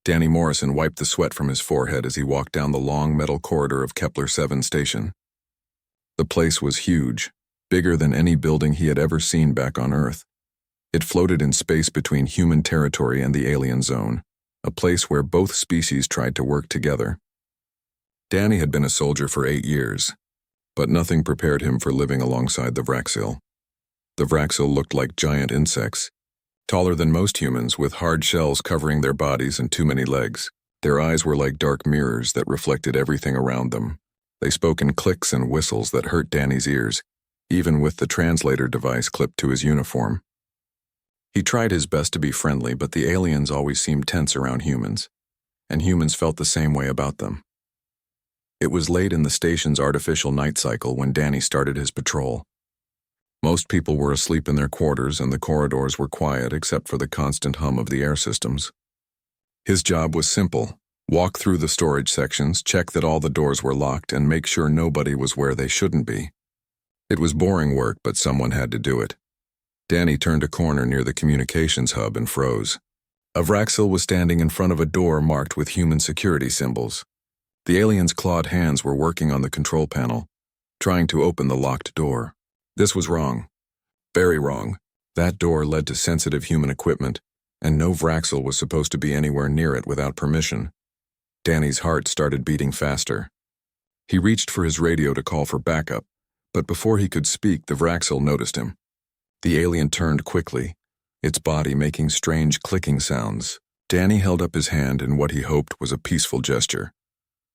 Danny Morrison wiped the sweat from his forehead as he walked down the long metal corridor of Kepler 7 station. The place was huge, bigger than any building he had ever seen back on Earth. It floated in space between human territory and the alien zone, a place where both species tried to work together. Danny had been a soldier for 8 years, but nothing prepared him for living alongside the Vraxil. The Vraxil looked like giant insects, taller than most humans with hard shells covering their bodies and too many legs. Their eyes were like dark mirrors that reflected everything around them. They spoke in clicks and whistles that hurt Danny's ears, even with the translator device clipped to his uniform. He tried his best to be friendly, but the aliens always seemed tense around humans, and humans felt the same way about them. It was late in the station's artificial night cycle when Danny started his patrol. Most people were asleep in their quarters and the corridors were quiet except for the constant hum of the air systems. His job was simple: walk through the storage sections, check that all the doors were locked, and make sure nobody was where they shouldn't be. It was boring work, but someone had to do it. Danny turned a corner near the communications hub and froze. A Vraxil was standing in front of a door marked with human security symbols. The alien's clawed hands were working on the control panel, trying to open the locked door. This was wrong. Very wrong. That door led to sensitive human equipment, and no Vraxil was supposed to be anywhere near it without permission. Danny's heart started beating faster. He reached for his radio to call for backup, but before he could speak, the Vraxil noticed him. The alien turned quickly, its body making strange clicking sounds. Danny held up his hand in what he hoped was a peaceful gesture.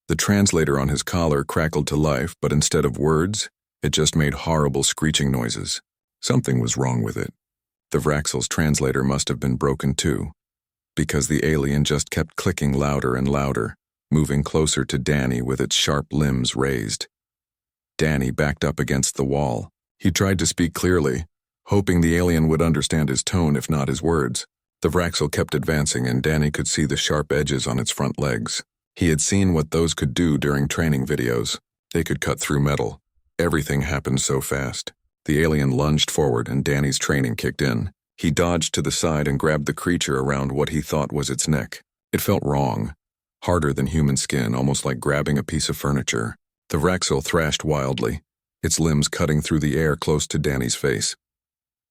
The translator on his collar crackled to life, but instead of words, it just made horrible screeching noises. Something was wrong with it. The Vraxil's translator must have been broken too, because the alien just kept clicking louder and louder, moving closer to Danny with its sharp limbs raised. Danny backed up against the wall. He tried to speak clearly, hoping the alien would understand his tone if not his words. The Vraxil kept advancing and Danny could see the sharp edges on its front legs. He had seen what those could do during training videos. They could cut through metal. Everything happened so fast. The alien lunged forward and Danny's training kicked in. He dodged to the side and grabbed the creature around what he thought was its neck. It felt wrong, harder than human skin, almost like grabbing a piece of furniture. The Vraxil thrashed wildly, its limbs cutting through the air close to Danny's face.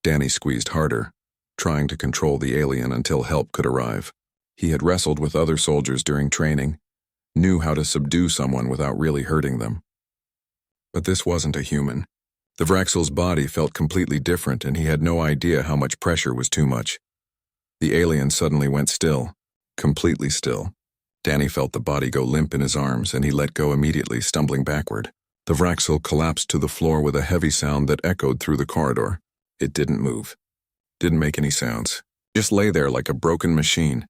Danny squeezed harder, trying to control the alien until help could arrive. He had wrestled with other soldiers during training, knew how to subdue someone without really hurting them. But this wasn't a human. The Vraxil's body felt completely different and he had no idea how much pressure was too much. The alien suddenly went still, completely still. Danny felt the body go limp in his arms and he let go immediately, stumbling backward. The Vraxil collapsed to the floor with a heavy sound that echoed through the corridor. It didn't move. Didn't make any sounds. Just lay there like a broken machine.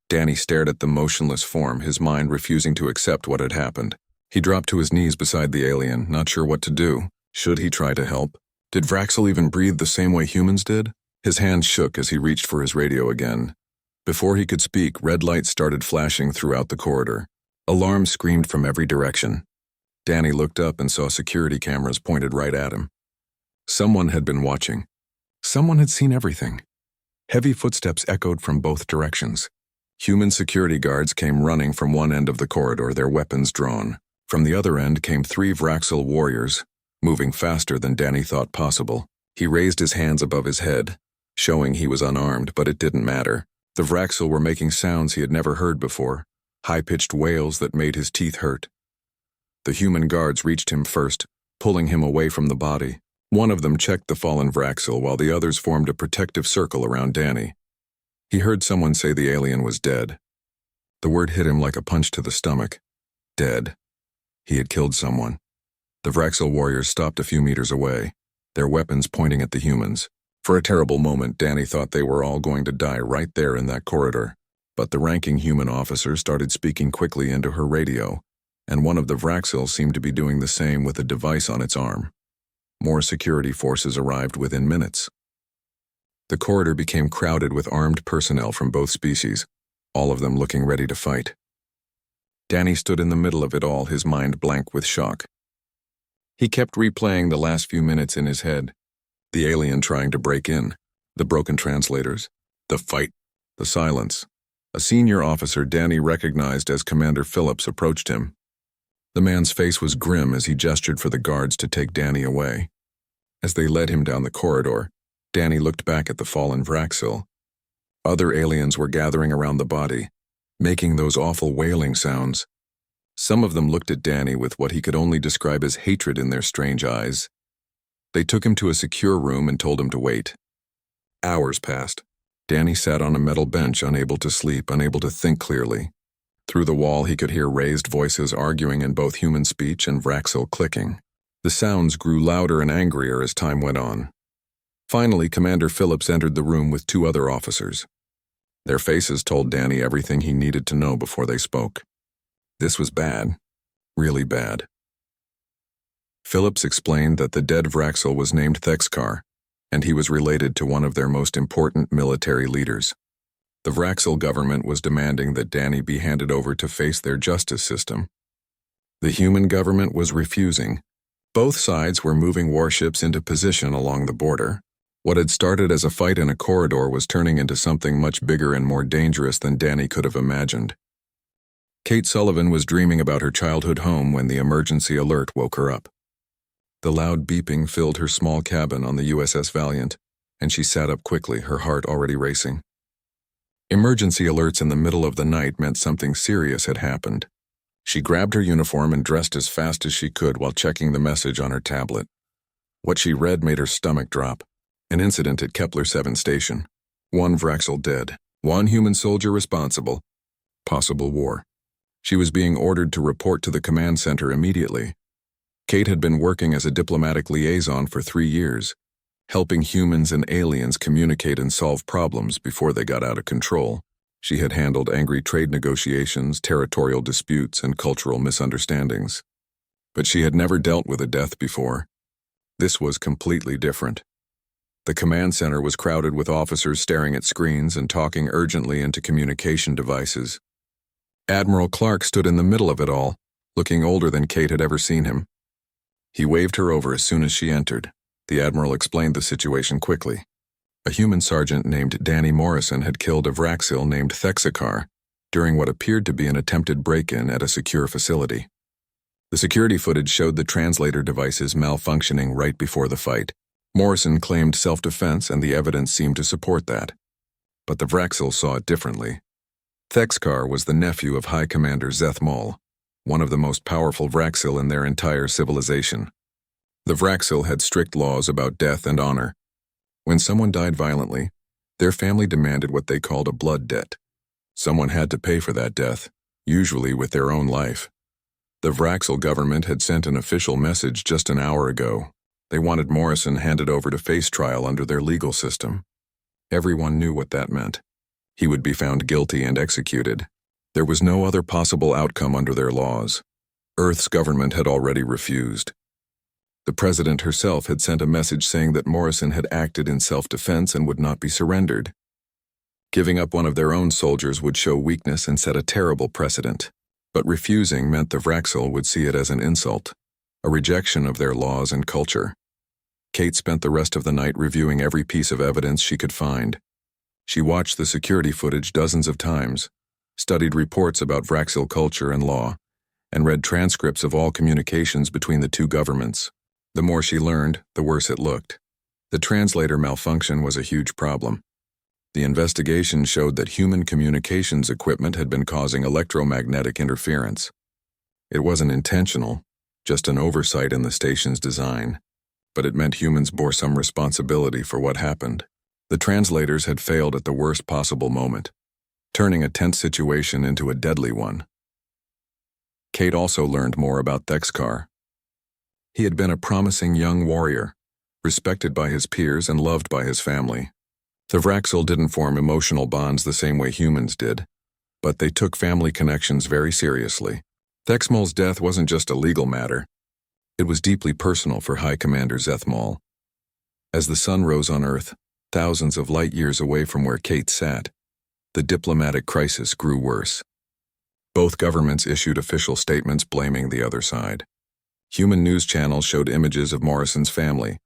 Danny stared at the motionless form, his mind refusing to accept what had happened. He dropped to his knees beside the alien, not sure what to do. Should he try to help? Did Vraxil even breathe the same way humans did? His hands shook as he reached for his radio again. Before he could speak, red lights started flashing throughout the corridor. Alarms screamed from every direction. Danny looked up and saw security cameras pointed right at him. Someone had been watching. Someone had seen everything. Heavy footsteps echoed from both directions. Human security guards came running from one end of the corridor, their weapons drawn. From the other end came 3 Vraxil warriors, moving faster than Danny thought possible. He raised his hands above his head, showing he was unarmed, but it didn't matter. The Vraxil were making sounds he had never heard before, high-pitched wails that made his teeth hurt. The human guards reached him first, pulling him away from the body. One of them checked the fallen Vraxil while the others formed a protective circle around Danny. He heard someone say the alien was dead. The word hit him like a punch to the stomach. Dead. He had killed someone. The Vraxil warriors stopped a few meters away, their weapons pointing at the humans. For a terrible moment, Danny thought they were all going to die right there in that corridor. But the ranking human officer started speaking quickly into her radio, and one of the Vraxil seemed to be doing the same with a device on its arm. More security forces arrived within minutes. The corridor became crowded with armed personnel from both species, all of them looking ready to fight. Danny stood in the middle of it all, his mind blank with shock. He kept replaying the last few minutes in his head. The alien trying to break in, the broken translators, the fight, the silence. A senior officer Danny recognized as Commander Phillips approached him. The man's face was grim as he gestured for the guards to take Danny away. As they led him down the corridor, Danny looked back at the fallen Vraxil. Other aliens were gathering around the body, making those awful wailing sounds. Some of them looked at Danny with what he could only describe as hatred in their strange eyes. They took him to a secure room and told him to wait. Hours passed. Danny sat on a metal bench, unable to sleep, unable to think clearly. Through the wall he could hear raised voices arguing in both human speech and Vraxil clicking. The sounds grew louder and angrier as time went on. Finally, Commander Phillips entered the room with 2 other officers. Their faces told Danny everything he needed to know before they spoke. This was bad. Really bad. Phillips explained that the dead Vraxil was named Thexkar, and he was related to one of their most important military leaders. The Vraxil government was demanding that Danny be handed over to face their justice system. The human government was refusing. Both sides were moving warships into position along the border. What had started as a fight in a corridor was turning into something much bigger and more dangerous than Danny could have imagined. Kate Sullivan was dreaming about her childhood home when the emergency alert woke her up. The loud beeping filled her small cabin on the USS Valiant, and she sat up quickly, her heart already racing. Emergency alerts in the middle of the night meant something serious had happened. She grabbed her uniform and dressed as fast as she could while checking the message on her tablet. What she read made her stomach drop. An incident at Kepler 7 station. 1 Vraxil dead. 1 human soldier responsible. Possible war. She was being ordered to report to the command center immediately. Kate had been working as a diplomatic liaison for 3 years, helping humans and aliens communicate and solve problems before they got out of control. She had handled angry trade negotiations, territorial disputes, and cultural misunderstandings. But she had never dealt with a death before. This was completely different. The command center was crowded with officers staring at screens and talking urgently into communication devices. Admiral Clark stood in the middle of it all, looking older than Kate had ever seen him. He waved her over as soon as she entered. The Admiral explained the situation quickly. A human sergeant named Danny Morrison had killed a Vraxil named Thexkar during what appeared to be an attempted break-in at a secure facility. The security footage showed the translator devices malfunctioning right before the fight. Morrison claimed self-defense, and the evidence seemed to support that. But the Vraxil saw it differently. Thexkar was the nephew of High Commander Zeth Mol, one of the most powerful Vraxil in their entire civilization. The Vraxil had strict laws about death and honor. When someone died violently, their family demanded what they called a blood debt. Someone had to pay for that death, usually with their own life. The Vraxil government had sent an official message just an hour ago. They wanted Morrison handed over to face trial under their legal system. Everyone knew what that meant. He would be found guilty and executed. There was no other possible outcome under their laws. Earth's government had already refused. The president herself had sent a message saying that Morrison had acted in self-defense and would not be surrendered. Giving up one of their own soldiers would show weakness and set a terrible precedent. But refusing meant the Vraxil would see it as an insult, a rejection of their laws and culture. Kate spent the rest of the night reviewing every piece of evidence she could find. She watched the security footage dozens of times, studied reports about Vraxil culture and law, and read transcripts of all communications between the 2 governments. The more she learned, the worse it looked. The translator malfunction was a huge problem. The investigation showed that human communications equipment had been causing electromagnetic interference. It wasn't intentional, just an oversight in the station's design, but it meant humans bore some responsibility for what happened. The translators had failed at the worst possible moment, turning a tense situation into a deadly one. Kate also learned more about Thexkar. He had been a promising young warrior, respected by his peers and loved by his family. The Vraxil didn't form emotional bonds the same way humans did, but they took family connections very seriously. Thexmol's death wasn't just a legal matter. It was deeply personal for High Commander Zeth Mol. As the sun rose on Earth, thousands of light years away from where Kate sat, the diplomatic crisis grew worse. Both governments issued official statements blaming the other side. Human news channels showed images of Morrison's family,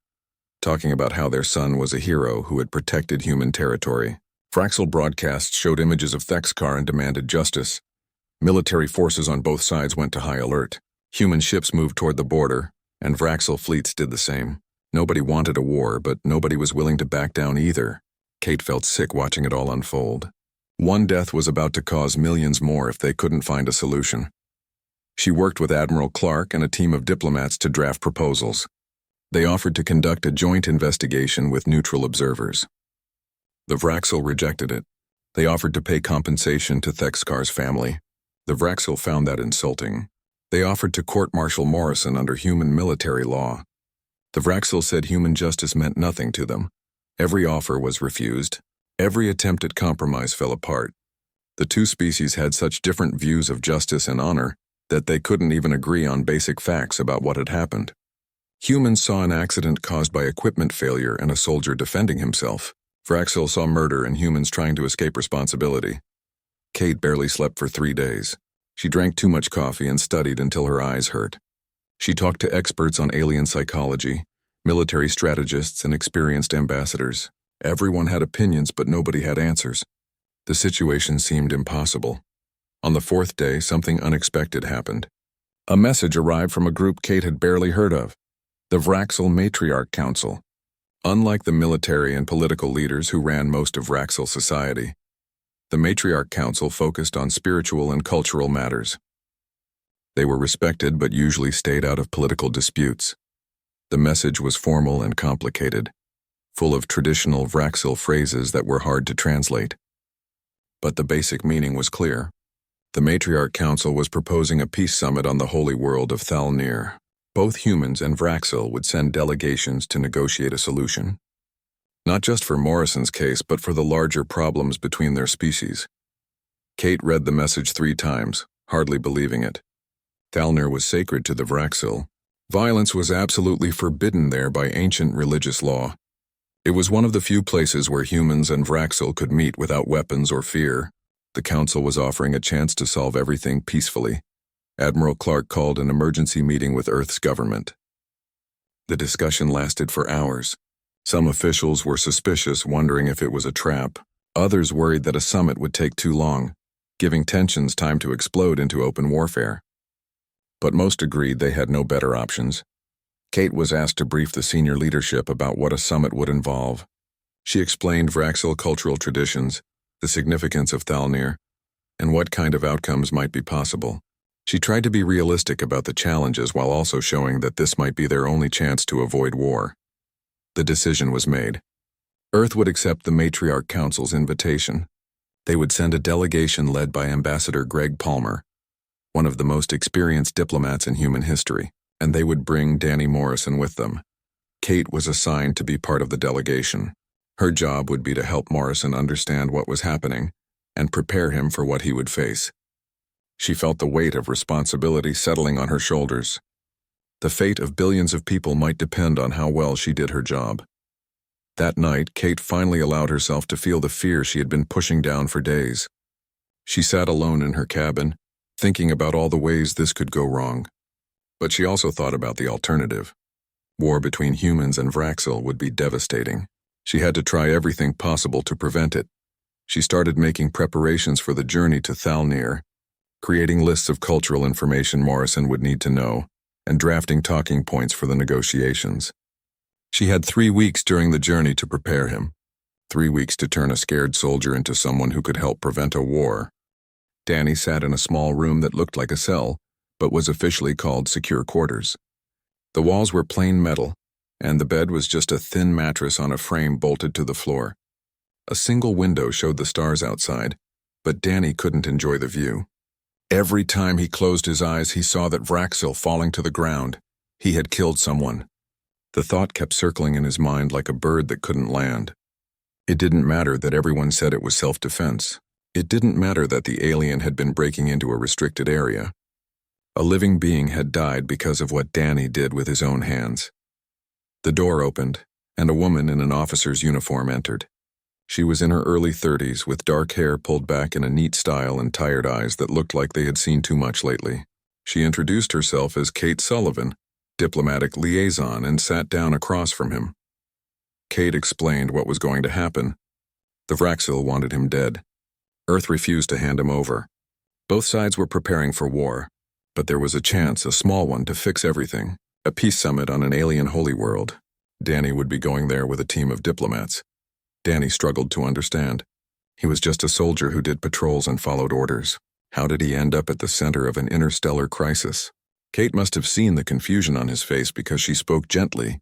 talking about how their son was a hero who had protected human territory. Fraxel broadcasts showed images of Thexkar and demanded justice. Military forces on both sides went to high alert. Human ships moved toward the border, and Vraxel fleets did the same. Nobody wanted a war, but nobody was willing to back down either. Kate felt sick watching it all unfold. One death was about to cause millions more if they couldn't find a solution. She worked with Admiral Clark and a team of diplomats to draft proposals. They offered to conduct a joint investigation with neutral observers. The Vraxel rejected it. They offered to pay compensation to Thexkar's family. The Vraxel found that insulting. They offered to court-martial Morrison under human military law. The Vraxel said human justice meant nothing to them. Every offer was refused. Every attempt at compromise fell apart. The two species had such different views of justice and honor that they couldn't even agree on basic facts about what had happened. Humans saw an accident caused by equipment failure and a soldier defending himself. Vraxel saw murder and humans trying to escape responsibility. Kate barely slept for 3 days. She drank too much coffee and studied until her eyes hurt. She talked to experts on alien psychology, military strategists, and experienced ambassadors. Everyone had opinions, but nobody had answers. The situation seemed impossible. On the 4th day, something unexpected happened. A message arrived from a group Kate had barely heard of, the Vraxel Matriarch Council. Unlike the military and political leaders who ran most of Vraxel society, the Matriarch Council focused on spiritual and cultural matters. They were respected but usually stayed out of political disputes. The message was formal and complicated, full of traditional Vraxel phrases that were hard to translate. But the basic meaning was clear. The Matriarch Council was proposing a peace summit on the holy world of Thalnir. Both humans and Vraxel would send delegations to negotiate a solution. Not just for Morrison's case, but for the larger problems between their species. Kate read the message 3 times, hardly believing it. Thalnir was sacred to the Vraxel. Violence was absolutely forbidden there by ancient religious law. It was one of the few places where humans and Vraxel could meet without weapons or fear. The council was offering a chance to solve everything peacefully. Admiral Clark called an emergency meeting with Earth's government. The discussion lasted for hours. Some officials were suspicious, wondering if it was a trap. Others worried that a summit would take too long, giving tensions time to explode into open warfare. But most agreed they had no better options. Kate was asked to brief the senior leadership about what a summit would involve. She explained Vraxel cultural traditions, the significance of Thalnir, and what kind of outcomes might be possible. She tried to be realistic about the challenges while also showing that this might be their only chance to avoid war. The decision was made. Earth would accept the Matriarch Council's invitation. They would send a delegation led by Ambassador Greg Palmer, one of the most experienced diplomats in human history, and they would bring Danny Morrison with them. Kate was assigned to be part of the delegation. Her job would be to help Morrison understand what was happening and prepare him for what he would face. She felt the weight of responsibility settling on her shoulders. The fate of billions of people might depend on how well she did her job. That night, Kate finally allowed herself to feel the fear she had been pushing down for days. She sat alone in her cabin, thinking about all the ways this could go wrong. But she also thought about the alternative. War between humans and Vraxel would be devastating. She had to try everything possible to prevent it. She started making preparations for the journey to Thalnir, creating lists of cultural information Morrison would need to know, and drafting talking points for the negotiations. She had 3 weeks during the journey to prepare him. 3 weeks to turn a scared soldier into someone who could help prevent a war. Danny sat in a small room that looked like a cell, but was officially called secure quarters. The walls were plain metal, and the bed was just a thin mattress on a frame bolted to the floor. A single window showed the stars outside, but Danny couldn't enjoy the view. Every time he closed his eyes, he saw that Vraxel falling to the ground. He had killed someone. The thought kept circling in his mind like a bird that couldn't land. It didn't matter that everyone said it was self-defense. It didn't matter that the alien had been breaking into a restricted area. A living being had died because of what Danny did with his own hands. The door opened, and a woman in an officer's uniform entered. She was in her early 30s, with dark hair pulled back in a neat style and tired eyes that looked like they had seen too much lately. She introduced herself as Kate Sullivan, diplomatic liaison, and sat down across from him. Kate explained what was going to happen. The Vraxil wanted him dead. Earth refused to hand him over. Both sides were preparing for war, but there was a chance, a small one, to fix everything. A peace summit on an alien holy world. Danny would be going there with a team of diplomats. Danny struggled to understand. He was just a soldier who did patrols and followed orders. How did he end up at the center of an interstellar crisis? Kate must have seen the confusion on his face because she spoke gently,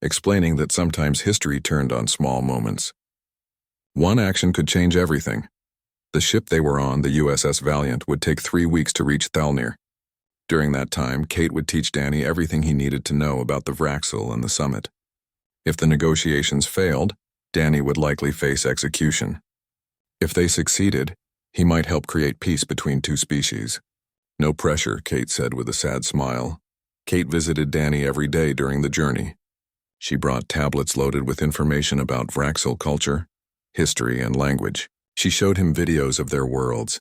explaining that sometimes history turned on small moments. One action could change everything. The ship they were on, the USS Valiant, would take 3 weeks to reach Thalnir. During that time, Kate would teach Danny everything he needed to know about the Vraxil and the summit. If the negotiations failed, Danny would likely face execution. If they succeeded, he might help create peace between two species. No pressure, Kate said with a sad smile. Kate visited Danny every day during the journey. She brought tablets loaded with information about Vraxil culture, history, and language. She showed him videos of their worlds,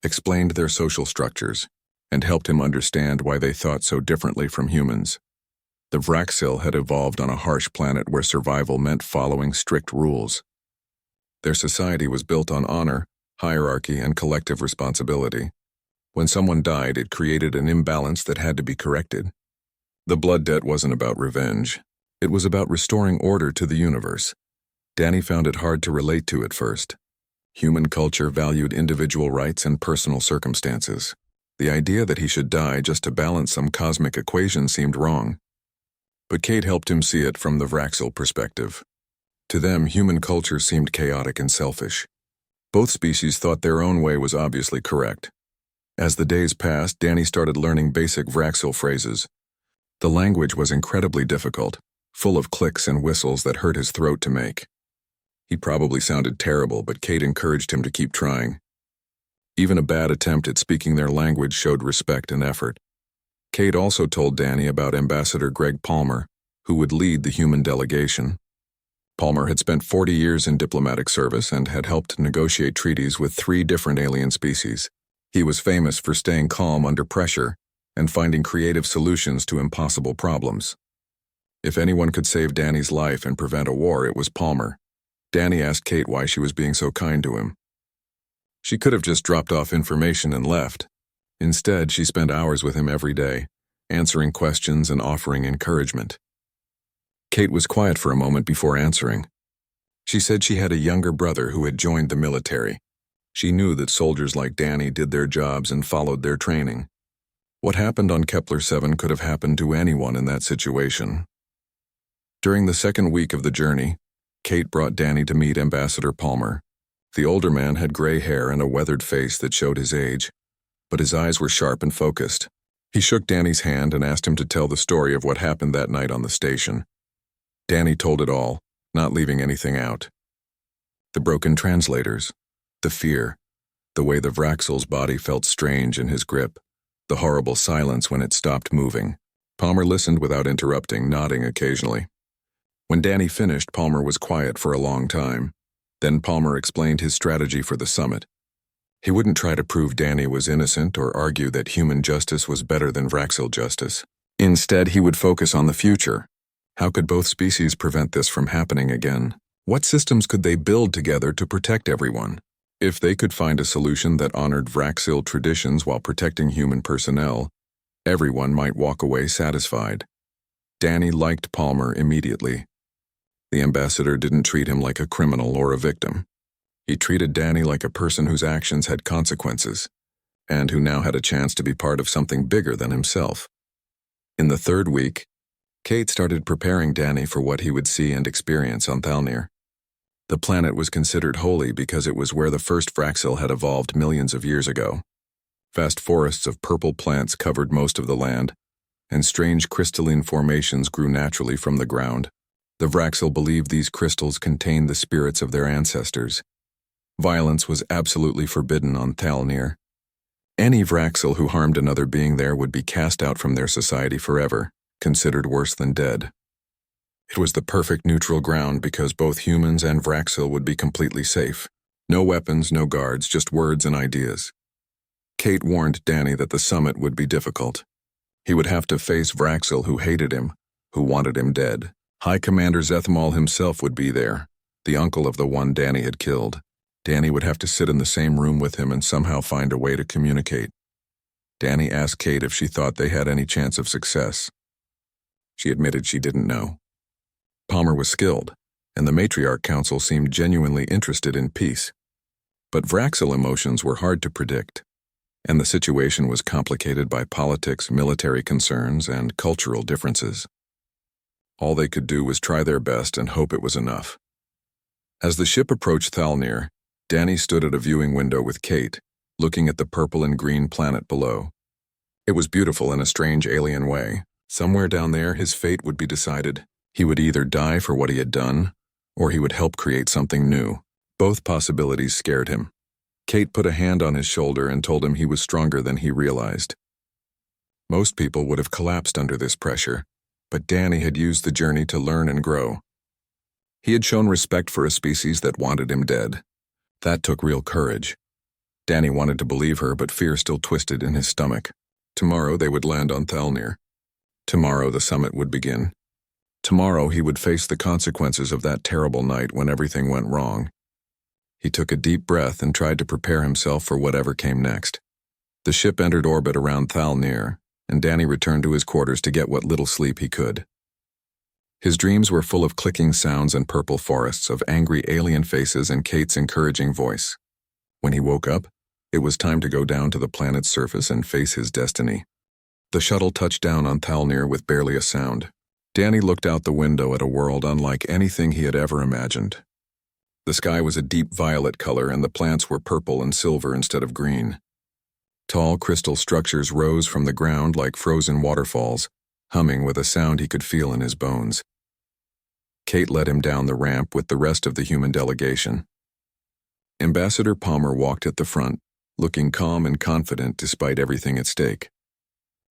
explained their social structures, and helped him understand why they thought so differently from humans. The Vraxil had evolved on a harsh planet where survival meant following strict rules. Their society was built on honor, hierarchy, and collective responsibility. When someone died, it created an imbalance that had to be corrected. The blood debt wasn't about revenge. It was about restoring order to the universe. Danny found it hard to relate to at first. Human culture valued individual rights and personal circumstances. The idea that he should die just to balance some cosmic equation seemed wrong. But Kate helped him see it from the Vraxil perspective. To them, human culture seemed chaotic and selfish. Both species thought their own way was obviously correct. As the days passed, Danny started learning basic Vraxil phrases. The language was incredibly difficult, full of clicks and whistles that hurt his throat to make. He probably sounded terrible, but Kate encouraged him to keep trying. Even a bad attempt at speaking their language showed respect and effort. Kate also told Danny about Ambassador Greg Palmer, who would lead the human delegation. Palmer had spent 40 years in diplomatic service and had helped negotiate treaties with 3 different alien species. He was famous for staying calm under pressure and finding creative solutions to impossible problems. If anyone could save Danny's life and prevent a war, it was Palmer. Danny asked Kate why she was being so kind to him. She could have just dropped off information and left. Instead, she spent hours with him every day, answering questions and offering encouragement. Kate was quiet for a moment before answering. She said she had a younger brother who had joined the military. She knew that soldiers like Danny did their jobs and followed their training. What happened on Kepler 7 could have happened to anyone in that situation. During the second week of the journey, Kate brought Danny to meet Ambassador Palmer. The older man had gray hair and a weathered face that showed his age, but his eyes were sharp and focused. He shook Danny's hand and asked him to tell the story of what happened that night on the station. Danny told it all, not leaving anything out. The broken translators, the fear, the way the Vraxil's body felt strange in his grip, the horrible silence when it stopped moving. Palmer listened without interrupting, nodding occasionally. When Danny finished, Palmer was quiet for a long time. Then Palmer explained his strategy for the summit. He wouldn't try to prove Danny was innocent or argue that human justice was better than Vraxil justice. Instead, he would focus on the future. How could both species prevent this from happening again? What systems could they build together to protect everyone? If they could find a solution that honored Vraxil traditions while protecting human personnel, everyone might walk away satisfied. Danny liked Palmer immediately. The ambassador didn't treat him like a criminal or a victim. He treated Danny like a person whose actions had consequences, and who now had a chance to be part of something bigger than himself. In the third week, Kate started preparing Danny for what he would see and experience on Thalnir. The planet was considered holy because it was where the first Vraxil had evolved millions of years ago. Vast forests of purple plants covered most of the land, and strange crystalline formations grew naturally from the ground. The Vraxil believed these crystals contained the spirits of their ancestors. Violence was absolutely forbidden on Thalnir. Any Vraxil who harmed another being there would be cast out from their society forever, considered worse than dead. It was the perfect neutral ground because both humans and Vraxil would be completely safe. No weapons, no guards, just words and ideas. Kate warned Danny that the summit would be difficult. He would have to face Vraxil who hated him, who wanted him dead. High Commander Zethmal himself would be there, the uncle of the one Danny had killed. Danny would have to sit in the same room with him and somehow find a way to communicate. Danny asked Kate if she thought they had any chance of success. She admitted she didn't know. Palmer was skilled, and the Matriarch Council seemed genuinely interested in peace. But Vraxil emotions were hard to predict, and the situation was complicated by politics, military concerns, and cultural differences. All they could do was try their best and hope it was enough. As the ship approached Thalnir, Danny stood at a viewing window with Kate, looking at the purple and green planet below. It was beautiful in a strange alien way. Somewhere down there, his fate would be decided. He would either die for what he had done, or he would help create something new. Both possibilities scared him. Kate put a hand on his shoulder and told him he was stronger than he realized. Most people would have collapsed under this pressure, but Danny had used the journey to learn and grow. He had shown respect for a species that wanted him dead. That took real courage. Danny wanted to believe her, but fear still twisted in his stomach. Tomorrow they would land on Thalnir. Tomorrow the summit would begin. Tomorrow he would face the consequences of that terrible night when everything went wrong. He took a deep breath and tried to prepare himself for whatever came next. The ship entered orbit around Thalnir, and Danny returned to his quarters to get what little sleep he could. His dreams were full of clicking sounds and purple forests of angry alien faces and Kate's encouraging voice. When he woke up, it was time to go down to the planet's surface and face his destiny. The shuttle touched down on Thalnir with barely a sound. Danny looked out the window at a world unlike anything he had ever imagined. The sky was a deep violet color and the plants were purple and silver instead of green. Tall crystal structures rose from the ground like frozen waterfalls, humming with a sound he could feel in his bones. Kate led him down the ramp with the rest of the human delegation. Ambassador Palmer walked at the front, looking calm and confident despite everything at stake.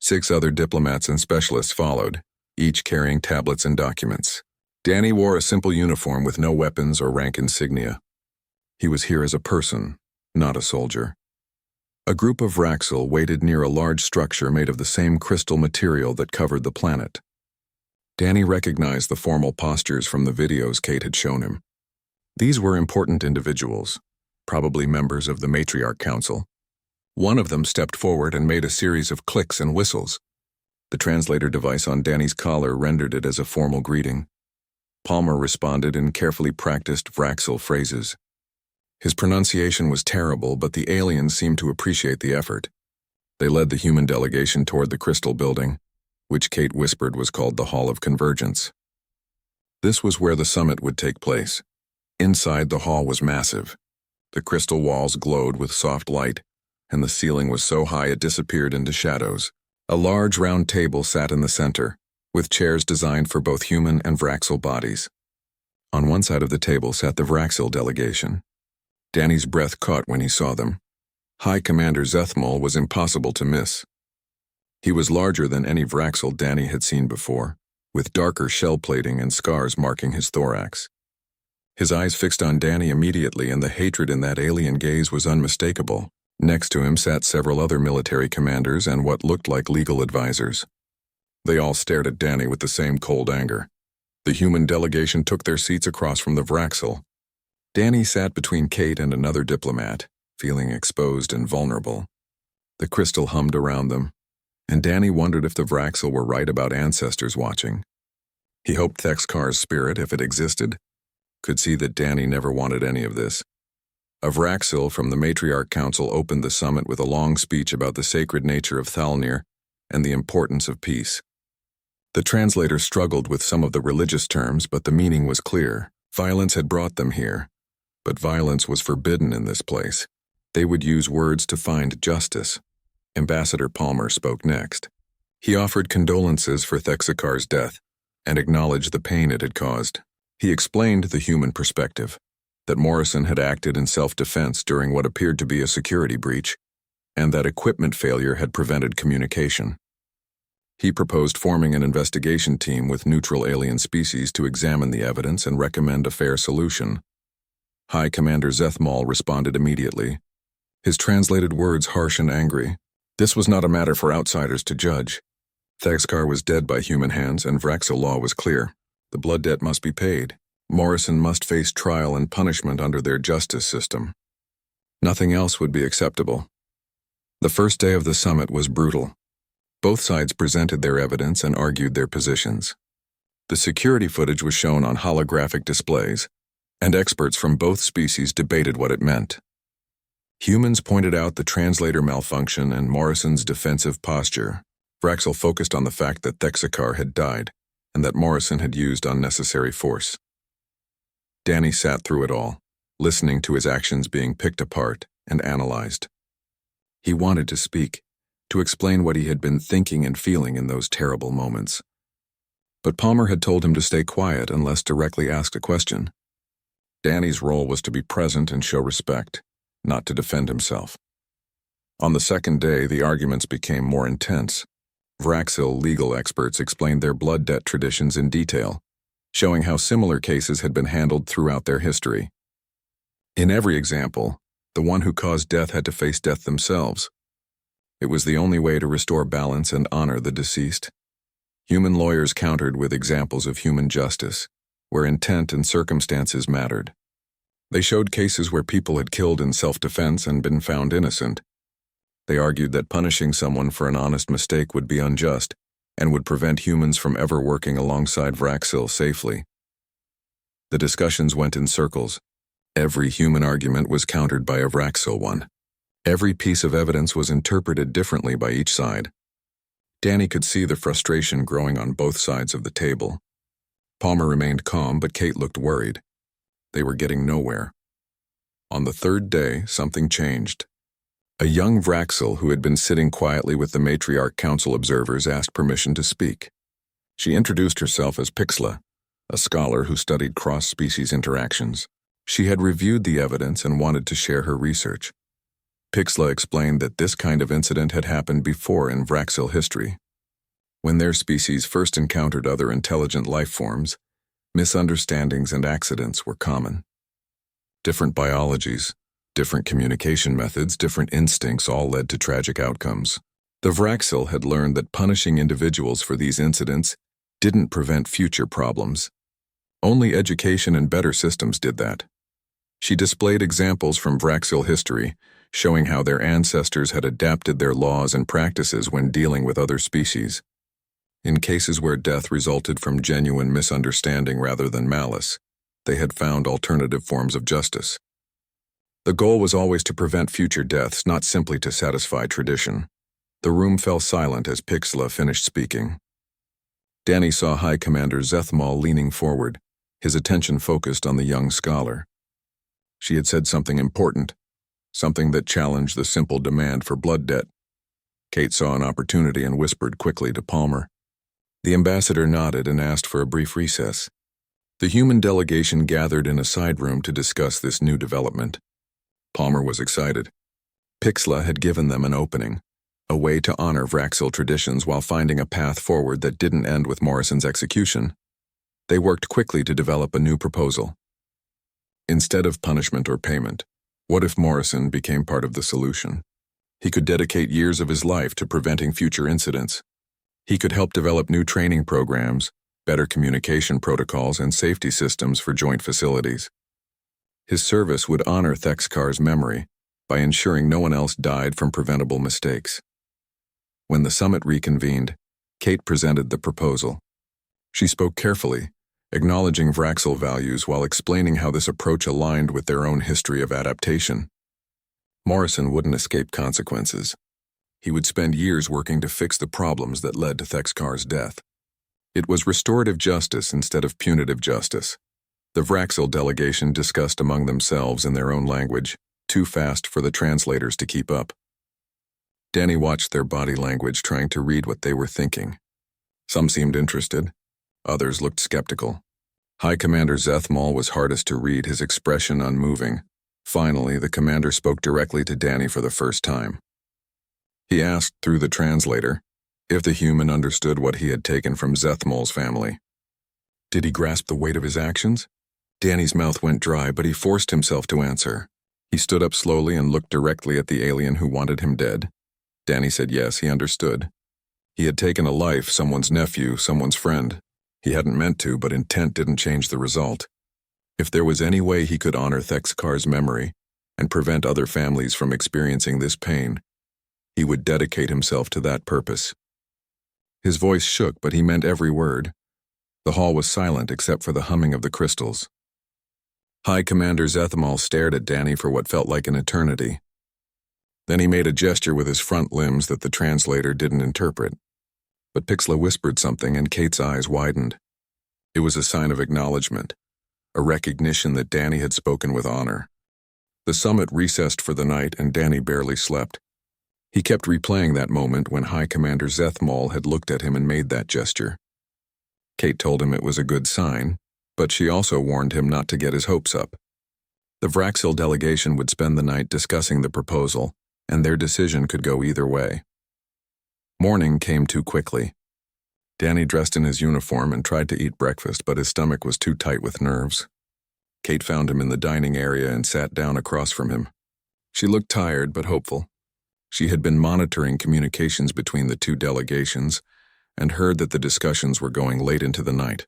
6 other diplomats and specialists followed, each carrying tablets and documents. Danny wore a simple uniform with no weapons or rank insignia. He was here as a person, not a soldier. A group of Vraxil waited near a large structure made of the same crystal material that covered the planet. Danny recognized the formal postures from the videos Kate had shown him. These were important individuals, probably members of the Matriarch Council. One of them stepped forward and made a series of clicks and whistles. The translator device on Danny's collar rendered it as a formal greeting. Palmer responded in carefully practiced Vraxil phrases. His pronunciation was terrible, but the aliens seemed to appreciate the effort. They led the human delegation toward the crystal building, which Kate whispered was called the Hall of Convergence. This was where the summit would take place. Inside, the hall was massive. The crystal walls glowed with soft light, and the ceiling was so high it disappeared into shadows. A large round table sat in the center, with chairs designed for both human and Vraxil bodies. On one side of the table sat the Vraxil delegation. Danny's breath caught when he saw them. High Commander Zethmol was impossible to miss. He was larger than any Vraxil Danny had seen before, with darker shell plating and scars marking his thorax. His eyes fixed on Danny immediately, and the hatred in that alien gaze was unmistakable. Next to him sat several other military commanders and what looked like legal advisors. They all stared at Danny with the same cold anger. The human delegation took their seats across from the Vraxil. Danny sat between Kate and another diplomat, feeling exposed and vulnerable. The crystal hummed around them, and Danny wondered if the Vraxil were right about ancestors watching. He hoped Thexkar's spirit, if it existed, could see that Danny never wanted any of this. A Vraxil from the Matriarch Council opened the summit with a long speech about the sacred nature of Thalnir and the importance of peace. The translator struggled with some of the religious terms, but the meaning was clear. Violence had brought them here, but violence was forbidden in this place. They would use words to find justice. Ambassador Palmer spoke next. He offered condolences for Thexkar's death and acknowledged the pain it had caused. He explained the human perspective, that Morrison had acted in self-defense during what appeared to be a security breach, and that equipment failure had prevented communication. He proposed forming an investigation team with neutral alien species to examine the evidence and recommend a fair solution. High Commander Zethmol responded immediately, his translated words harsh and angry. This was not a matter for outsiders to judge. Thexkar was dead by human hands, and Vraxil law was clear. The blood debt must be paid. Morrison must face trial and punishment under their justice system. Nothing else would be acceptable. The first day of the summit was brutal. Both sides presented their evidence and argued their positions. The security footage was shown on holographic displays, and experts from both species debated what it meant. Humans pointed out the translator malfunction and Morrison's defensive posture. Vraxel focused on the fact that Thexacar had died, and that Morrison had used unnecessary force. Danny sat through it all, listening to his actions being picked apart and analyzed. He wanted to speak, to explain what he had been thinking and feeling in those terrible moments. But Palmer had told him to stay quiet unless directly asked a question. Danny's role was to be present and show respect, not to defend himself. On the second day, the arguments became more intense. Vraxil legal experts explained their blood debt traditions in detail, showing how similar cases had been handled throughout their history. In every example, the one who caused death had to face death themselves. It was the only way to restore balance and honor the deceased. Human lawyers countered with examples of human justice, where intent and circumstances mattered. They showed cases where people had killed in self-defense and been found innocent. They argued that punishing someone for an honest mistake would be unjust and would prevent humans from ever working alongside Vraxil safely. The discussions went in circles. Every human argument was countered by a Vraxil one. Every piece of evidence was interpreted differently by each side. Danny could see the frustration growing on both sides of the table. Palmer remained calm, but Kate looked worried. They were getting nowhere. On the third day, something changed. A young Vraxil who had been sitting quietly with the matriarch council observers asked permission to speak. She introduced herself as Pixla, a scholar who studied cross-species interactions. She had reviewed the evidence and wanted to share her research. Pixla explained that this kind of incident had happened before in Vraxil history. When their species first encountered other intelligent life forms, misunderstandings and accidents were common. Different biologies, different communication methods, different instincts all led to tragic outcomes. The Vraxil had learned that punishing individuals for these incidents didn't prevent future problems. Only education and better systems did that. She displayed examples from Vraxil history, showing how their ancestors had adapted their laws and practices when dealing with other species. In cases where death resulted from genuine misunderstanding rather than malice, they had found alternative forms of justice. The goal was always to prevent future deaths, not simply to satisfy tradition. The room fell silent as Pixla finished speaking. Danny saw High Commander Zethmal leaning forward, his attention focused on the young scholar. She had said something important, something that challenged the simple demand for blood debt. Kate saw an opportunity and whispered quickly to Palmer. The ambassador nodded and asked for a brief recess. The human delegation gathered in a side room to discuss this new development. Palmer was excited. Pixla had given them an opening, a way to honor Vraxil traditions while finding a path forward that didn't end with Morrison's execution. They worked quickly to develop a new proposal. Instead of punishment or payment, what if Morrison became part of the solution? He could dedicate years of his life to preventing future incidents. He could help develop new training programs, better communication protocols, and safety systems for joint facilities. His service would honor Thexacar's memory by ensuring no one else died from preventable mistakes. When the summit reconvened, Kate presented the proposal. She spoke carefully, acknowledging Vraxil values while explaining how this approach aligned with their own history of adaptation. Morrison wouldn't escape consequences. He would spend years working to fix the problems that led to Thexacar's death. It was restorative justice instead of punitive justice. The Vraxil delegation discussed among themselves in their own language, too fast for the translators to keep up. Danny watched their body language, trying to read what they were thinking. Some seemed interested. Others looked skeptical. High Commander Zethmal was hardest to read, his expression unmoving. Finally, the commander spoke directly to Danny for the first time. He asked through the translator if the human understood what he had taken from Zethmal's family. Did he grasp the weight of his actions? Danny's mouth went dry, but he forced himself to answer. He stood up slowly and looked directly at the alien who wanted him dead. Danny said yes, he understood. He had taken a life, someone's nephew, someone's friend. He hadn't meant to, but intent didn't change the result. If there was any way he could honor Thexkar's memory and prevent other families from experiencing this pain, he would dedicate himself to that purpose. His voice shook, but he meant every word. The hall was silent except for the humming of the crystals. High Commander Zethamol stared at Danny for what felt like an eternity. Then he made a gesture with his front limbs that the translator didn't interpret. But Pixla whispered something and Kate's eyes widened. It was a sign of acknowledgement, a recognition that Danny had spoken with honor. The summit recessed for the night and Danny barely slept. He kept replaying that moment when High Commander Zethmol had looked at him and made that gesture. Kate told him it was a good sign, but she also warned him not to get his hopes up. The Vraxil delegation would spend the night discussing the proposal, and their decision could go either way. Morning came too quickly. Danny dressed in his uniform and tried to eat breakfast, but his stomach was too tight with nerves. Kate found him in the dining area and sat down across from him. She looked tired but hopeful. She had been monitoring communications between the two delegations and heard that the discussions were going late into the night.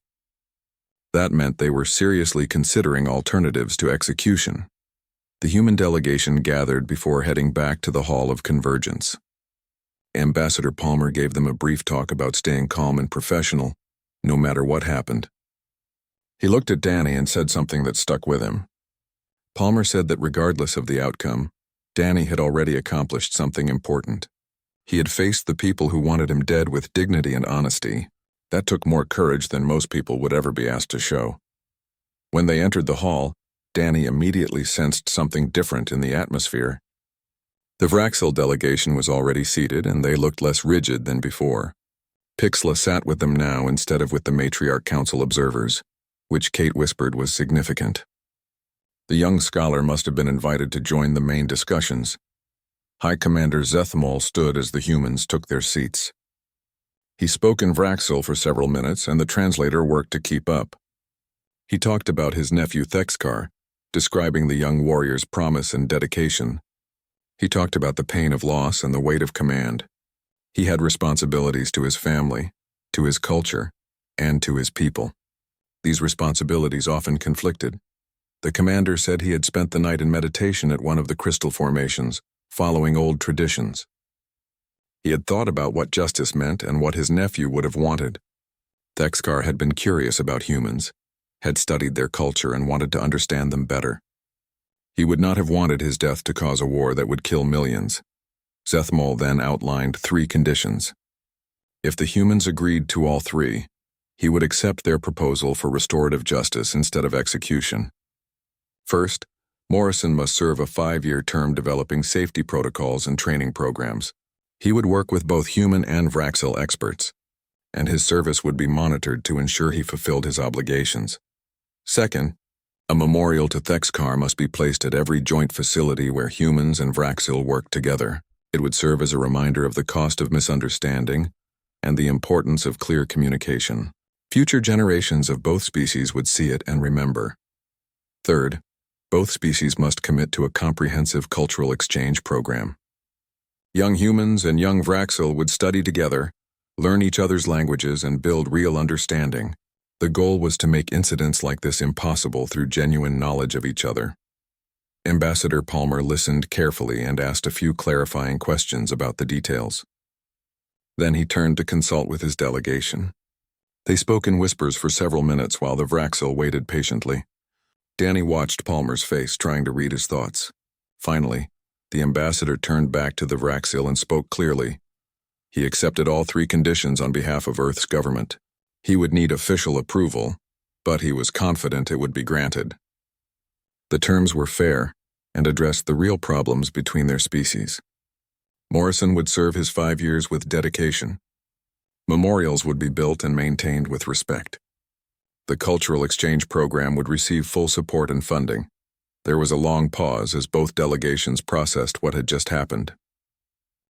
That meant they were seriously considering alternatives to execution. The human delegation gathered before heading back to the Hall of Convergence. Ambassador Palmer gave them a brief talk about staying calm and professional, no matter what happened. He looked at Danny and said something that stuck with him. Palmer said that regardless of the outcome, Danny had already accomplished something important. He had faced the people who wanted him dead with dignity and honesty. That took more courage than most people would ever be asked to show. When they entered the hall, Danny immediately sensed something different in the atmosphere. The Vraxil delegation was already seated, and they looked less rigid than before. Pixla sat with them now instead of with the Matriarch Council observers, which Kate whispered was significant. The young scholar must have been invited to join the main discussions. High Commander Zethmol stood as the humans took their seats. He spoke in Vraxil for several minutes, and the translator worked to keep up. He talked about his nephew Thexkar, describing the young warrior's promise and dedication. He talked about the pain of loss and the weight of command. He had responsibilities to his family, to his culture, and to his people. These responsibilities often conflicted. The commander said he had spent the night in meditation at one of the crystal formations, following old traditions. He had thought about what justice meant and what his nephew would have wanted. Thexkar had been curious about humans, had studied their culture and wanted to understand them better. He would not have wanted his death to cause a war that would kill millions. Zethmol then outlined 3 conditions. If the humans agreed to all 3, he would accept their proposal for restorative justice instead of execution. First, Morrison must serve a 5-year term developing safety protocols and training programs. He would work with both human and Vraxil experts, and his service would be monitored to ensure he fulfilled his obligations. Second, a memorial to Thexkar must be placed at every joint facility where humans and Vraxil work together. It would serve as a reminder of the cost of misunderstanding and the importance of clear communication. Future generations of both species would see it and remember. Third, both species must commit to a comprehensive cultural exchange program. Young humans and young Vraxil would study together, learn each other's languages, and build real understanding. The goal was to make incidents like this impossible through genuine knowledge of each other. Ambassador Palmer listened carefully and asked a few clarifying questions about the details. Then he turned to consult with his delegation. They spoke in whispers for several minutes while the Vraxil waited patiently. Danny watched Palmer's face, trying to read his thoughts. Finally, the ambassador turned back to the Vraxil and spoke clearly. He accepted all 3 conditions on behalf of Earth's government. He would need official approval, but he was confident it would be granted. The terms were fair and addressed the real problems between their species. Morrison would serve his 5 years with dedication. Memorials would be built and maintained with respect. The cultural exchange program would receive full support and funding. There was a long pause as both delegations processed what had just happened.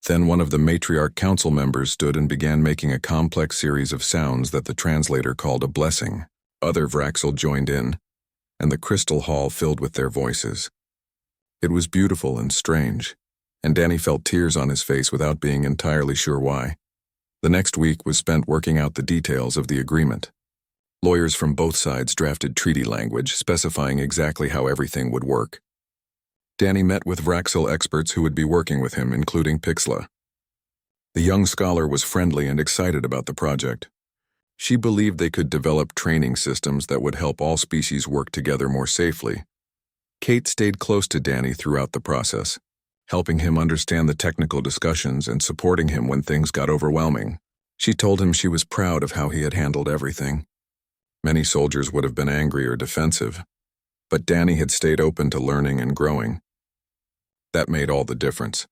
Then one of the Matriarch Council members stood and began making a complex series of sounds that the translator called a blessing. Other Vraxil joined in, and the crystal hall filled with their voices. It was beautiful and strange, and Danny felt tears on his face without being entirely sure why. The next week was spent working out the details of the agreement. Lawyers from both sides drafted treaty language specifying exactly how everything would work. Danny met with Vraxil experts who would be working with him, including Pixla. The young scholar was friendly and excited about the project. She believed they could develop training systems that would help all species work together more safely. Kate stayed close to Danny throughout the process, helping him understand the technical discussions and supporting him when things got overwhelming. She told him she was proud of how he had handled everything. Many soldiers would have been angry or defensive, but Danny had stayed open to learning and growing. That made all the difference.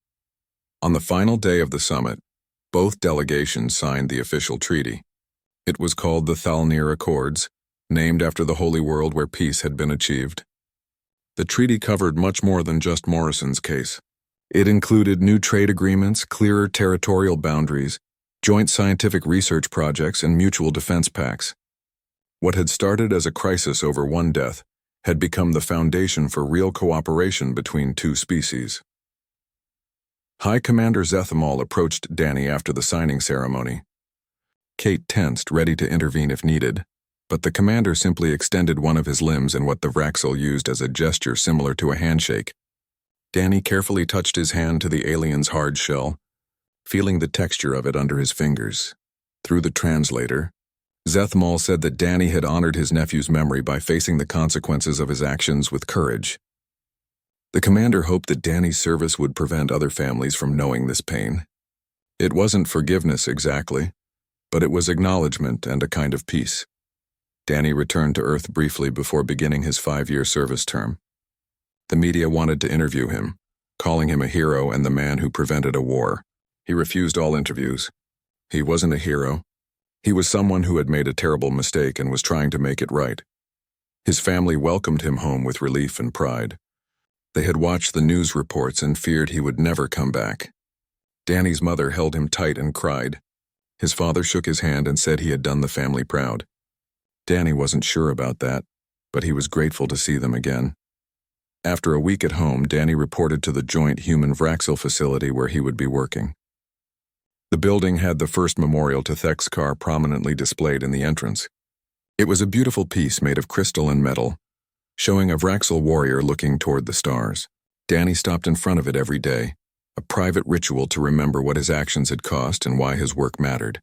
On the final day of the summit, both delegations signed the official treaty. It was called the Thalnir Accords, named after the holy world where peace had been achieved. The treaty covered much more than just Morrison's case. It included new trade agreements, clearer territorial boundaries, joint scientific research projects, and mutual defense pacts. What had started as a crisis over one death had become the foundation for real cooperation between two species. High Commander Zethamal approached Danny after the signing ceremony. Kate tensed, ready to intervene if needed, but the commander simply extended one of his limbs in what the Vraxil used as a gesture similar to a handshake. Danny carefully touched his hand to the alien's hard shell, feeling the texture of it under his fingers. Through the translator, Zethamal said that Danny had honored his nephew's memory by facing the consequences of his actions with courage. The commander hoped that Danny's service would prevent other families from knowing this pain. It wasn't forgiveness exactly, but it was acknowledgement and a kind of peace. Danny returned to Earth briefly before beginning his 5-year service term. The media wanted to interview him, calling him a hero and the man who prevented a war. He refused all interviews. He wasn't a hero. He was someone who had made a terrible mistake and was trying to make it right. His family welcomed him home with relief and pride. They had watched the news reports and feared he would never come back. Danny's mother held him tight and cried. His father shook his hand and said he had done the family proud. Danny wasn't sure about that, but he was grateful to see them again. After a week at home, Danny reported to the joint human Vraxil facility where he would be working. The building had the first memorial to Thexkar prominently displayed in the entrance. It was a beautiful piece made of crystal and metal, showing a Vraxil warrior looking toward the stars. Danny stopped in front of it every day, a private ritual to remember what his actions had cost and why his work mattered.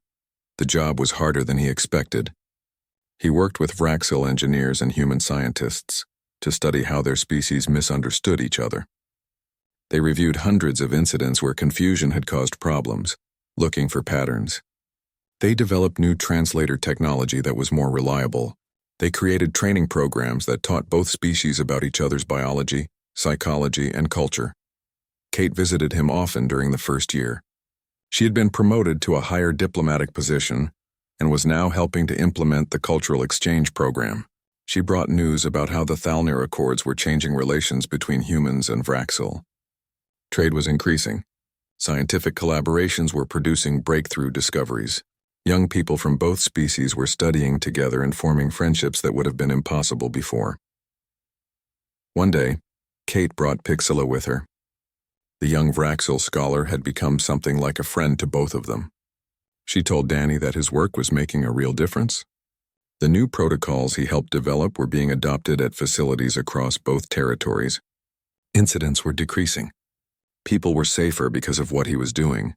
The job was harder than he expected. He worked with Vraxil engineers and human scientists to study how their species misunderstood each other. They reviewed hundreds of incidents where confusion had caused problems, looking for patterns. They developed new translator technology that was more reliable. They created training programs that taught both species about each other's biology, psychology, and culture. Kate visited him often during the first year. She had been promoted to a higher diplomatic position and was now helping to implement the cultural exchange program. She brought news about how the Thalnir Accords were changing relations between humans and Vraxil. Trade was increasing. Scientific collaborations were producing breakthrough discoveries. Young people from both species were studying together and forming friendships that would have been impossible before. One day, Kate brought Pixela with her. The young Vraxil scholar had become something like a friend to both of them. She told Danny that his work was making a real difference. The new protocols he helped develop were being adopted at facilities across both territories. Incidents were decreasing. People were safer because of what he was doing.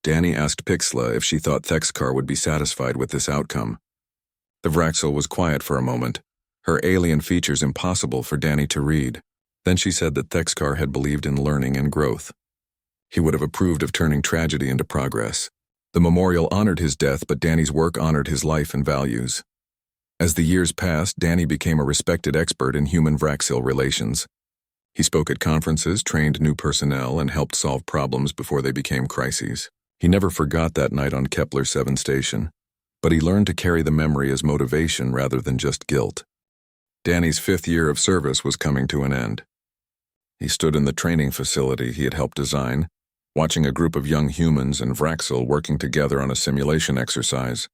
Danny asked Pixla if she thought Thexkar would be satisfied with this outcome. The Vraxil was quiet for a moment, her alien features impossible for Danny to read. Then she said that Thexkar had believed in learning and growth. He would have approved of turning tragedy into progress. The memorial honored his death, but Danny's work honored his life and values. As the years passed, Danny became a respected expert in human Vraxil relations. He spoke at conferences, trained new personnel, and helped solve problems before they became crises. He never forgot that night on Kepler 7 station, but he learned to carry the memory as motivation rather than just guilt. Danny's 5th year of service was coming to an end. He stood in the training facility he had helped design, watching a group of young humans and Vraxil working together on a simulation exercise.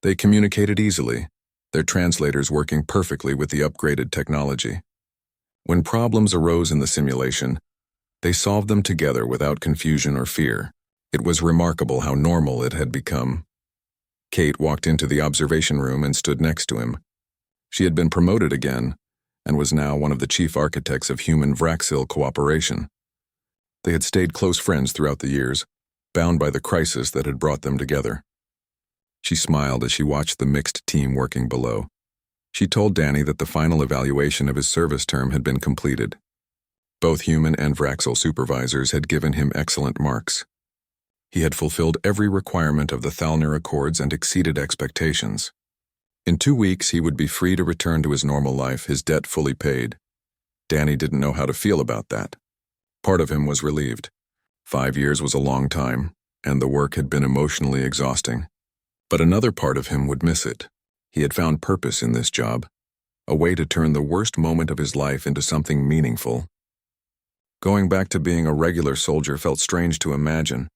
They communicated easily, their translators working perfectly with the upgraded technology. When problems arose in the simulation, they solved them together without confusion or fear. It was remarkable how normal it had become. Kate walked into the observation room and stood next to him. She had been promoted again and was now one of the chief architects of human-Vraxil cooperation. They had stayed close friends throughout the years, bound by the crisis that had brought them together. She smiled as she watched the mixed team working below. She told Danny that the final evaluation of his service term had been completed. Both human and Vraxil supervisors had given him excellent marks. He had fulfilled every requirement of the Thalnir Accords and exceeded expectations. In 2 weeks, he would be free to return to his normal life, his debt fully paid. Danny didn't know how to feel about that. Part of him was relieved. 5 years was a long time, and the work had been emotionally exhausting. But another part of him would miss it. He had found purpose in this job, a way to turn the worst moment of his life into something meaningful. Going back to being a regular soldier felt strange to imagine.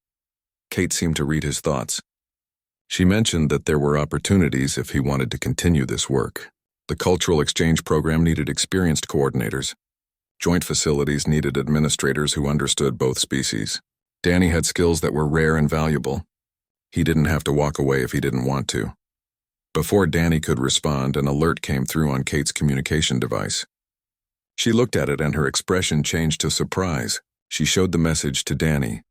Kate seemed to read his thoughts. She mentioned that there were opportunities if he wanted to continue this work. The cultural exchange program needed experienced coordinators. Joint facilities needed administrators who understood both species. Danny had skills that were rare and valuable. He didn't have to walk away if he didn't want to. Before Danny could respond, an alert came through on Kate's communication device. She looked at it and her expression changed to surprise. She showed the message to Danny.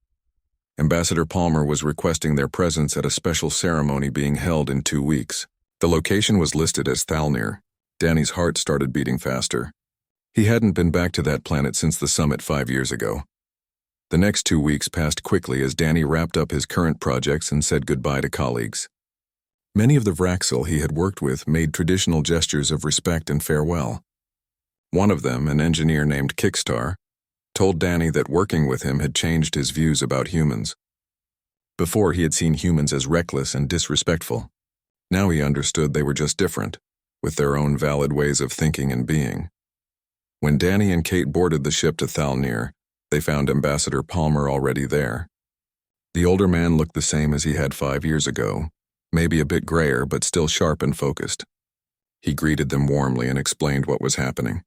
Ambassador Palmer was requesting their presence at a special ceremony being held in 2 weeks. The location was listed as Thalnir. Danny's heart started beating faster. He hadn't been back to that planet since the summit 5 years ago. The next 2 weeks passed quickly as Danny wrapped up his current projects and said goodbye to colleagues. Many of the Vraxil he had worked with made traditional gestures of respect and farewell. One of them, an engineer named Kickstar, told Danny that working with him had changed his views about humans. Before, he had seen humans as reckless and disrespectful. Now he understood they were just different, with their own valid ways of thinking and being. When Danny and Kate boarded the ship to Thalnir, they found Ambassador Palmer already there. The older man looked the same as he had 5 years ago, maybe a bit grayer but still sharp and focused. He greeted them warmly and explained what was happening.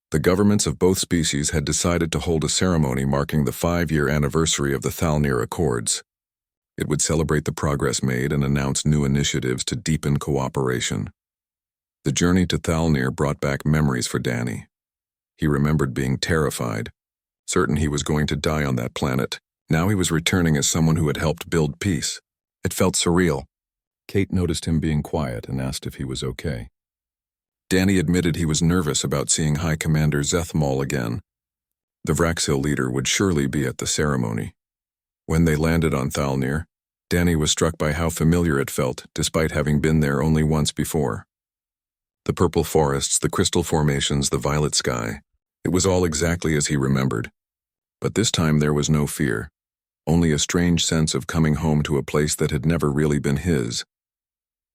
The governments of both species had decided to hold a ceremony marking the 5-year anniversary of the Thalnir Accords. It would celebrate the progress made and announce new initiatives to deepen cooperation. The journey to Thalnir brought back memories for Danny. He remembered being terrified, certain he was going to die on that planet. Now he was returning as someone who had helped build peace. It felt surreal. Kate noticed him being quiet and asked if he was okay. Danny admitted he was nervous about seeing High Commander Zethmol again. The Vraxil leader would surely be at the ceremony. When they landed on Thalnir, Danny was struck by how familiar it felt, despite having been there only once before. The purple forests, the crystal formations, the violet sky. It was all exactly as he remembered. But this time there was no fear, only a strange sense of coming home to a place that had never really been his.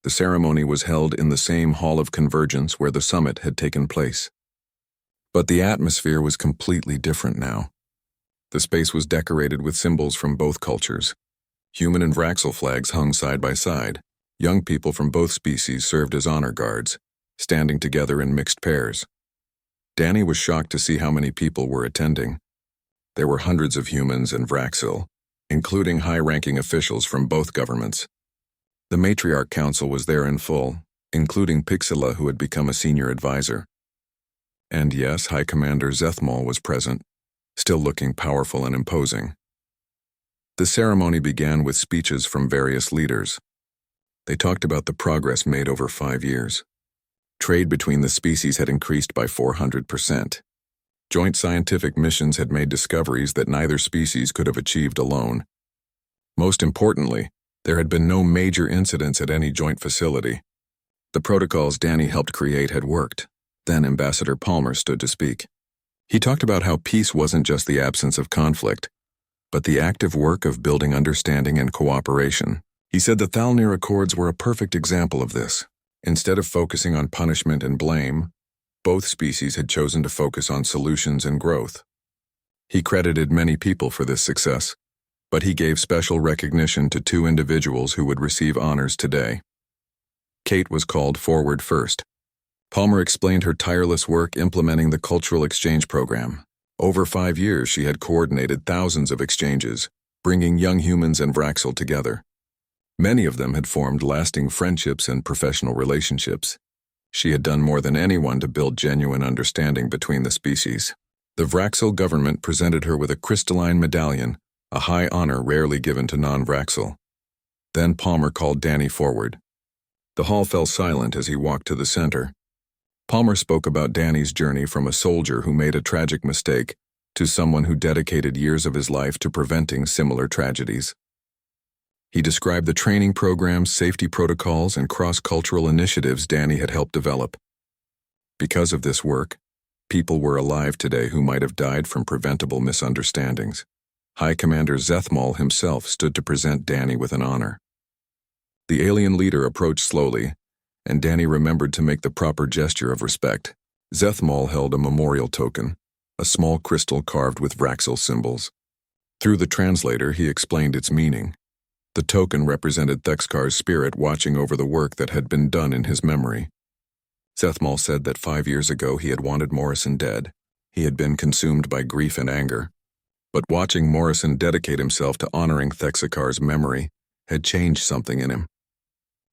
The ceremony was held in the same Hall of Convergence where the summit had taken place. But the atmosphere was completely different now. The space was decorated with symbols from both cultures. Human and Vraxil flags hung side by side. Young people from both species served as honor guards, standing together in mixed pairs. Danny was shocked to see how many people were attending. There were hundreds of humans and Vraxil, including high-ranking officials from both governments. The Matriarch Council was there in full, including Pixela, who had become a senior advisor. And yes, High Commander Zethmol was present, still looking powerful and imposing. The ceremony began with speeches from various leaders. They talked about the progress made over 5 years. Trade between the species had increased by 400%. Joint scientific missions had made discoveries that neither species could have achieved alone. Most importantly, there had been no major incidents at any joint facility. The protocols Danny helped create had worked. Then Ambassador Palmer stood to speak. He talked about how peace wasn't just the absence of conflict, but the active work of building understanding and cooperation. He said the Thalnir Accords were a perfect example of this. Instead of focusing on punishment and blame, both species had chosen to focus on solutions and growth. He credited many people for this success, but he gave special recognition to 2 individuals who would receive honors today. Kate was called forward first. Palmer explained her tireless work implementing the cultural exchange program. Over 5 years, she had coordinated thousands of exchanges, bringing young humans and Vraxil together. Many of them had formed lasting friendships and professional relationships. She had done more than anyone to build genuine understanding between the species. The Vraxel government presented her with a crystalline medallion, a high honor rarely given to non-Vraxel. Then Palmer called Danny forward. The hall fell silent as he walked to the center. Palmer spoke about Danny's journey from a soldier who made a tragic mistake to someone who dedicated years of his life to preventing similar tragedies. He described the training programs, safety protocols, and cross-cultural initiatives Danny had helped develop. Because of this work, people were alive today who might have died from preventable misunderstandings. High Commander Zethmal himself stood to present Danny with an honor. The alien leader approached slowly, and Danny remembered to make the proper gesture of respect. Zethmal held a memorial token, a small crystal carved with Vraxel symbols. Through the translator, he explained its meaning. The token represented Thexkar's spirit watching over the work that had been done in his memory. Zethmal said that 5 years ago he had wanted Morrison dead. He had been consumed by grief and anger. But watching Morrison dedicate himself to honoring Thexkar's memory had changed something in him.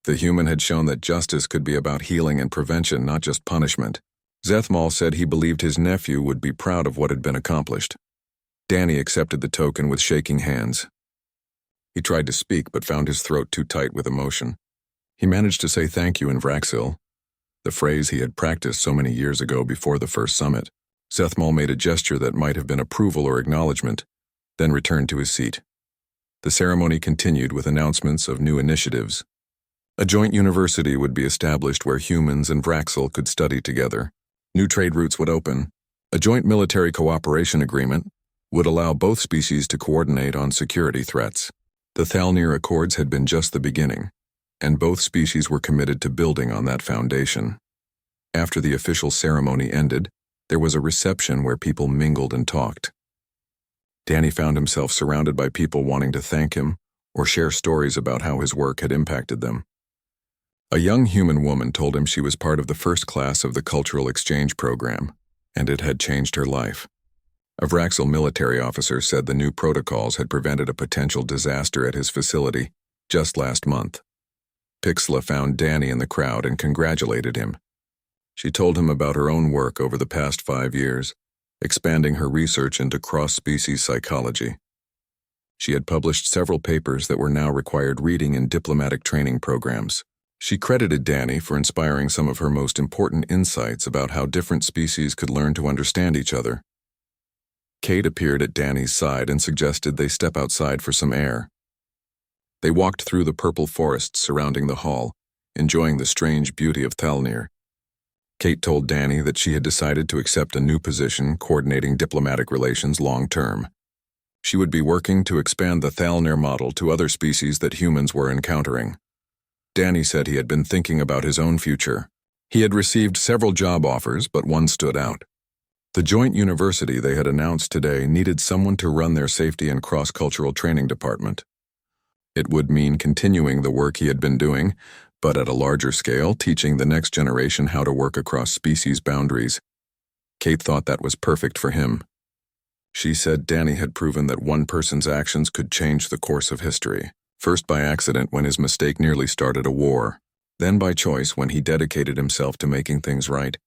The human had shown that justice could be about healing and prevention, not just punishment. Zethmal said he believed his nephew would be proud of what had been accomplished. Danny accepted the token with shaking hands. He tried to speak but found his throat too tight with emotion. He managed to say thank you in Vraxil, the phrase he had practiced so many years ago before the first summit. Zethmal made a gesture that might have been approval or acknowledgement, then returned to his seat. The ceremony continued with announcements of new initiatives. A joint university would be established where humans and Vraxil could study together. New trade routes would open. A joint military cooperation agreement would allow both species to coordinate on security threats. The Thalnir Accords had been just the beginning, and both species were committed to building on that foundation. After the official ceremony ended, there was a reception where people mingled and talked. Danny found himself surrounded by people wanting to thank him or share stories about how his work had impacted them. A young human woman told him she was part of the first class of the cultural exchange program, and it had changed her life. A Vraxil military officer said the new protocols had prevented a potential disaster at his facility just last month. Pixla found Danny in the crowd and congratulated him. She told him about her own work over the past 5 years, expanding her research into cross-species psychology. She had published several papers that were now required reading in diplomatic training programs. She credited Danny for inspiring some of her most important insights about how different species could learn to understand each other. Kate appeared at Danny's side and suggested they step outside for some air. They walked through the purple forests surrounding the hall, enjoying the strange beauty of Thalnir. Kate told Danny that she had decided to accept a new position coordinating diplomatic relations long-term. She would be working to expand the Thalnir model to other species that humans were encountering. Danny said he had been thinking about his own future. He had received several job offers, but one stood out. The joint university they had announced today needed someone to run their safety and cross-cultural training department. It would mean continuing the work he had been doing, but at a larger scale, teaching the next generation how to work across species boundaries. Kate thought that was perfect for him. She said Danny had proven that one person's actions could change the course of history, first by accident when his mistake nearly started a war, then by choice when he dedicated himself to making things right.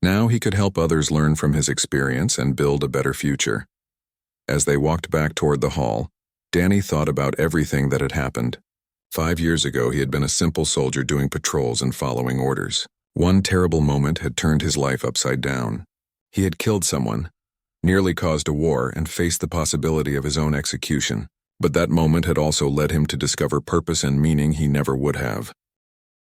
Now he could help others learn from his experience and build a better future. As they walked back toward the hall, Danny thought about everything that had happened. 5 years ago, he had been a simple soldier doing patrols and following orders. One terrible moment had turned his life upside down. He had killed someone, nearly caused a war, and faced the possibility of his own execution. But that moment had also led him to discover purpose and meaning he never would have.